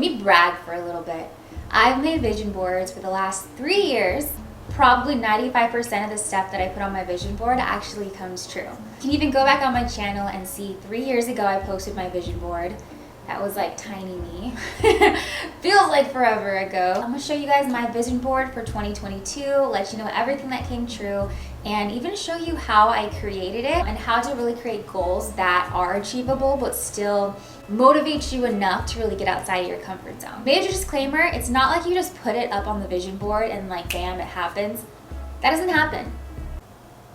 me brag for a little bit. I've made vision boards for the last 3 years. Probably 95% of the stuff that I put on my vision board actually comes true. You can even go back on my channel and see 3 years ago I posted my vision board. That was like tiny me. Feels like forever ago. I'm gonna show you guys my vision board for 2022, let you know everything that came true, and even show you how I created it and how to really create goals that are achievable but still motivate you enough to really get outside of your comfort zone. Major disclaimer, it's not like you just put it up on the vision board and like bam, it happens. That doesn't happen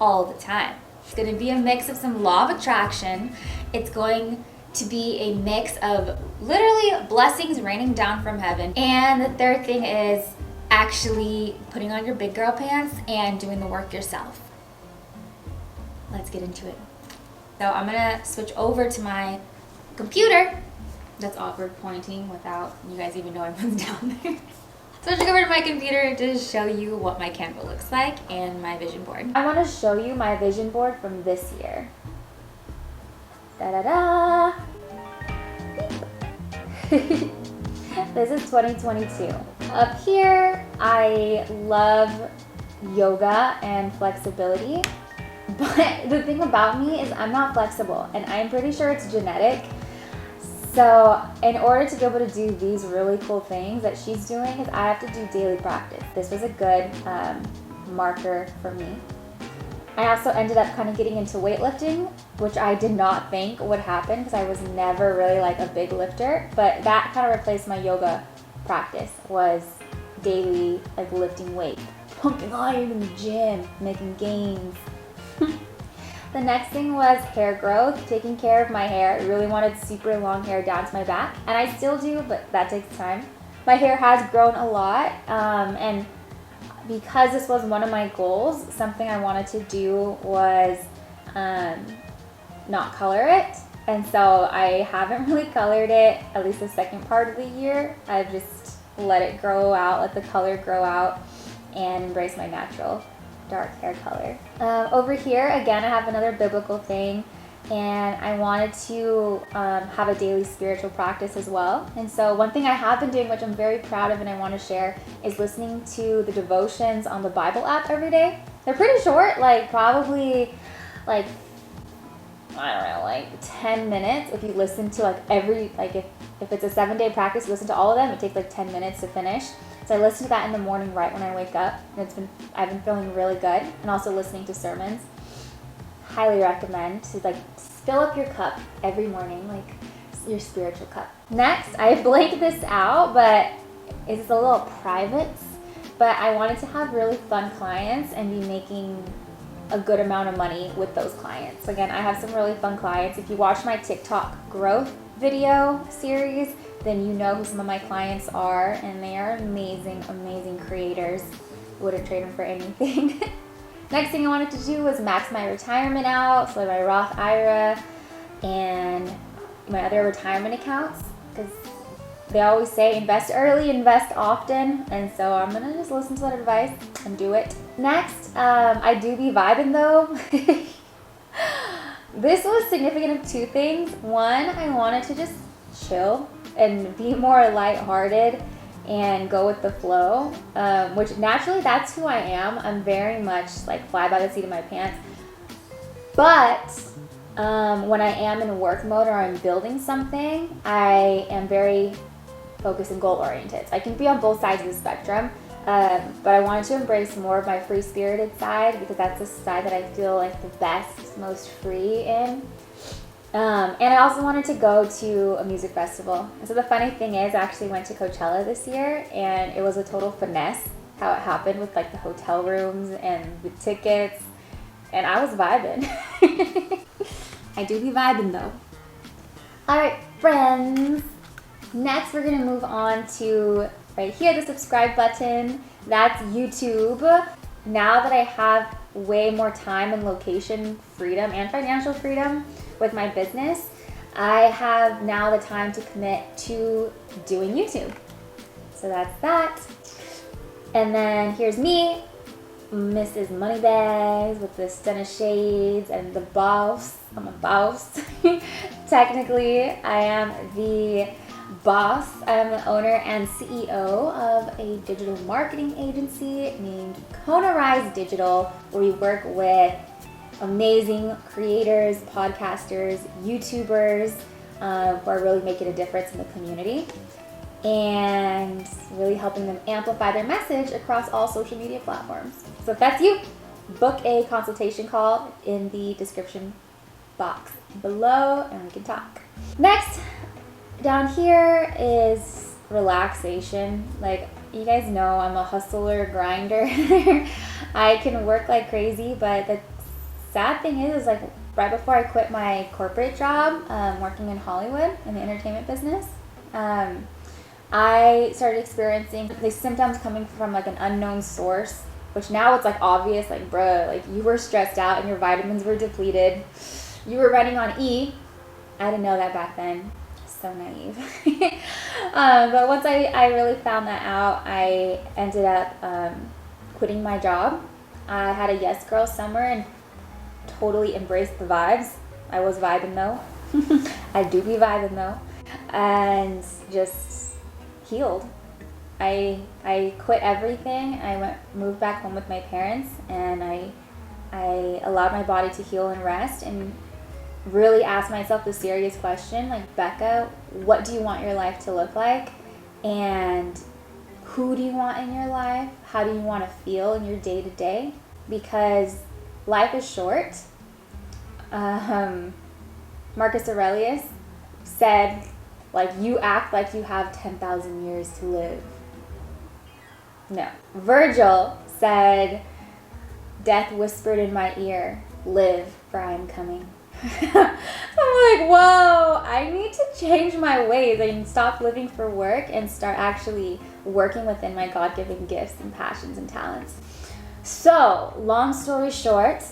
all the time. It's gonna be a mix of some law of attraction. It's going to be a mix of literally blessings raining down from heaven. And the third thing is actually putting on your big girl pants and doing the work yourself. Let's get into it. So I'm gonna switch over to my computer. That's awkward pointing without you guys even knowing what's down there. Switching over to my computer to show you what my Canva looks like and my vision board. I wanna show you my vision board from this year. Da-da-da! This is 2022. Up here, I love yoga and flexibility, but the thing about me is I'm not flexible, and I'm pretty sure it's genetic. So in order to be able to do these really cool things that she's doing, is I have to do daily practice. This was a good marker for me. I also ended up kind of getting into weightlifting, which I did not think would happen because I was never really like a big lifter, but that kind of replaced my yoga practice, was daily like lifting weight, pumping iron in the gym, making gains. The next thing was hair growth, taking care of my hair. I really wanted super long hair down to my back, and I still do, but that takes time. My hair has grown a lot, and because this was one of my goals, something I wanted to do was not color it. And so I haven't really colored it, at least the second part of the year. I've just let it grow out, let the color grow out, and embrace my natural dark hair color. Over here, again, I have another biblical thing, and I wanted to have a daily spiritual practice as well. And so one thing I have been doing, which I'm very proud of and I want to share, is listening to the devotions on the Bible app every day. They're pretty short, like probably like, I don't know, like 10 minutes. If you listen to like if it's a 7-day practice, you listen to all of them, it takes like 10 minutes to finish. So I listen to that in the morning right when I wake up, and I've been feeling really good. And also listening to sermons. Highly recommend to like fill up your cup every morning, like your spiritual cup. Next, I blanked this out, but it's a little private, but I wanted to have really fun clients and be making a good amount of money with those clients. Again, I have some really fun clients. If you watch my TikTok growth video series, then you know who some of my clients are, and they are amazing, amazing creators. Wouldn't trade them for anything. Next thing I wanted to do was max my retirement out, so my Roth IRA and my other retirement accounts, because they always say invest early, invest often, and so I'm gonna just listen to that advice and do it. Next, I do be vibing though. This was significant of two things. One, I wanted to just chill and be more lighthearted and go with the flow, which naturally that's who I am. I'm very much like fly by the seat of my pants. But when I am in work mode or I'm building something, I am very focused and goal oriented. So I can be on both sides of the spectrum, but I wanted to embrace more of my free spirited side, because that's the side that I feel like the best, most free in. And I also wanted to go to a music festival. And so the funny thing is, I actually went to Coachella this year, and it was a total finesse how it happened with like the hotel rooms and the tickets, and I was vibing. I do be vibing though. Alright friends, next we're gonna move on to right here, the subscribe button. That's YouTube. Now that I have way more time and location freedom and financial freedom with my business, I have now the time to commit to doing YouTube. So that's that. And then here's me, Mrs. Moneybags, with the stunner shades and the boss. I'm a boss. Technically, I am the boss. I'm the owner and CEO of a digital marketing agency named Canon Digital, where we work with amazing creators, podcasters, YouTubers who are really making a difference in the community and really helping them amplify their message across all social media platforms. So if that's you, book a consultation call in the description box below and we can talk. Next, down here is relaxation. Like, you guys know I'm a hustler, grinder. I can work like crazy, but the sad thing is like right before I quit my corporate job, working in Hollywood in the entertainment business, I started experiencing these symptoms coming from like an unknown source, which now it's like obvious, like, bruh, like you were stressed out and your vitamins were depleted. You were running on E. I didn't know that back then. So naive. But once I really found that out, I ended up quitting my job. I had a yes girl summer and totally embraced the vibes. I was vibing though. I do be vibing though. And just healed. I quit everything. I moved back home with my parents, and I allowed my body to heal and rest, and really asked myself the serious question, like, Becca, what do you want your life to look like? And who do you want in your life? How do you want to feel in your day-to-day? Because life is short. Marcus Aurelius said, like, you act like you have 10,000 years to live. No. Virgil said, death whispered in my ear, live, for I am coming. I'm like, whoa, I need to change my ways. I need to stop living for work and start actually working within my God-given gifts and passions and talents. So, long story short,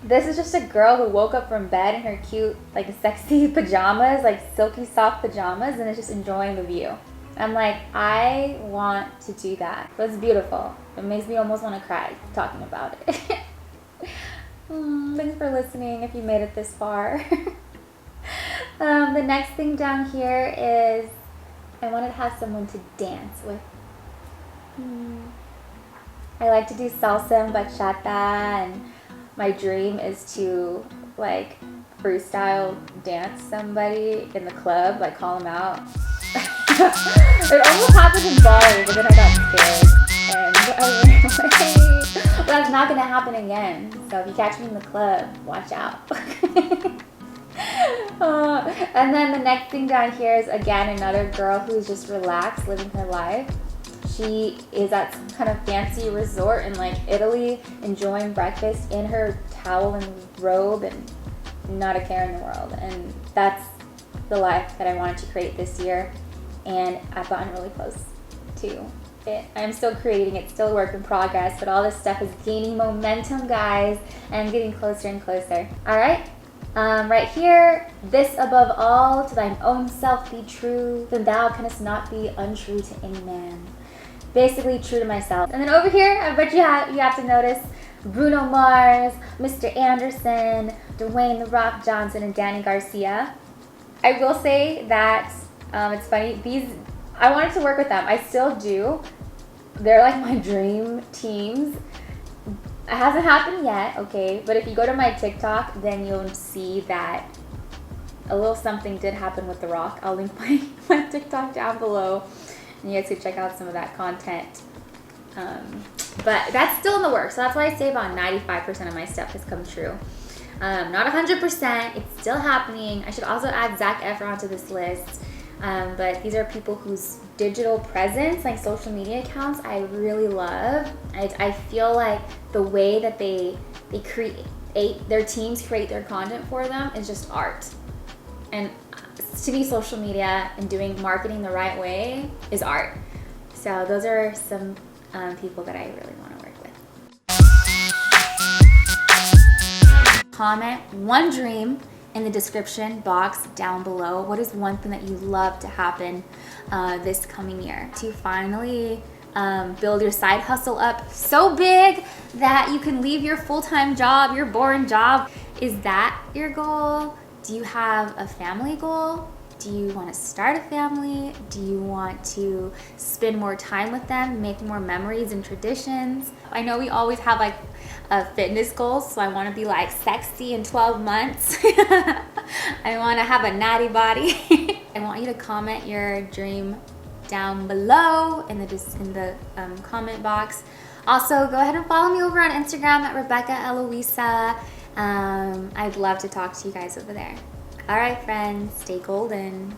this is just a girl who woke up from bed in her cute, like, sexy pajamas, like silky soft pajamas, and is just enjoying the view. I'm like, I want to do that. It's beautiful. It makes me almost want to cry talking about it. Thanks for listening if you made it this far. The next thing down here is I wanted to have someone to dance with. I like to do salsa and bachata, and my dream is to like freestyle dance somebody in the club, like call them out. It almost happened in Bali, but then I got scared and I ran away. But that's not gonna happen again. So if you catch me in the club, watch out. And then the next thing down here is again another girl who's just relaxed, living her life. She is at some kind of fancy resort in like Italy, enjoying breakfast in her towel and robe and not a care in the world. And that's the life that I wanted to create this year. And I've gotten really close to it. I'm still creating it, still a work in progress, but all this stuff is gaining momentum, guys, and I'm getting closer and closer. All right. Right here, this above all, to thine own self be true, then thou canst not be untrue to any man. Basically true to myself. And then over here, I bet you have to notice Bruno Mars, Mr. Anderson, Dwayne The Rock Johnson, and Danny Garcia. I will say that it's funny, I wanted to work with them. I still do. They're like my dream teams. It hasn't happened yet, okay? But if you go to my TikTok, then you'll see that a little something did happen with The Rock. I'll link my TikTok down below, and you guys can check out some of that content. But that's still in the works, so that's why I say about 95% of my stuff has come true. Not 100%, it's still happening. I should also add Zac Efron to this list. But these are people whose digital presence, like social media accounts, I really love. I feel like the way that they create, their teams create their content for them is just art. And to me, social media and doing marketing the right way is art. So those are some people that I really want to work with. Comment one dream in the description box down below. What is one thing that you love to happen this coming year? To finally build your side hustle up so big that you can leave your full-time job, your boring job. Is that your goal? Do you have a family goal? Do you want to start a family? Do you want to spend more time with them, make more memories and traditions? I know we always have like a fitness goal, so I want to be like sexy in 12 months. I want to have a natty body. I want you to comment your dream down below in the comment box. Also, go ahead and follow me over on Instagram at Rebecca Eloisa. I'd love to talk to you guys over there. All right, friends, stay golden.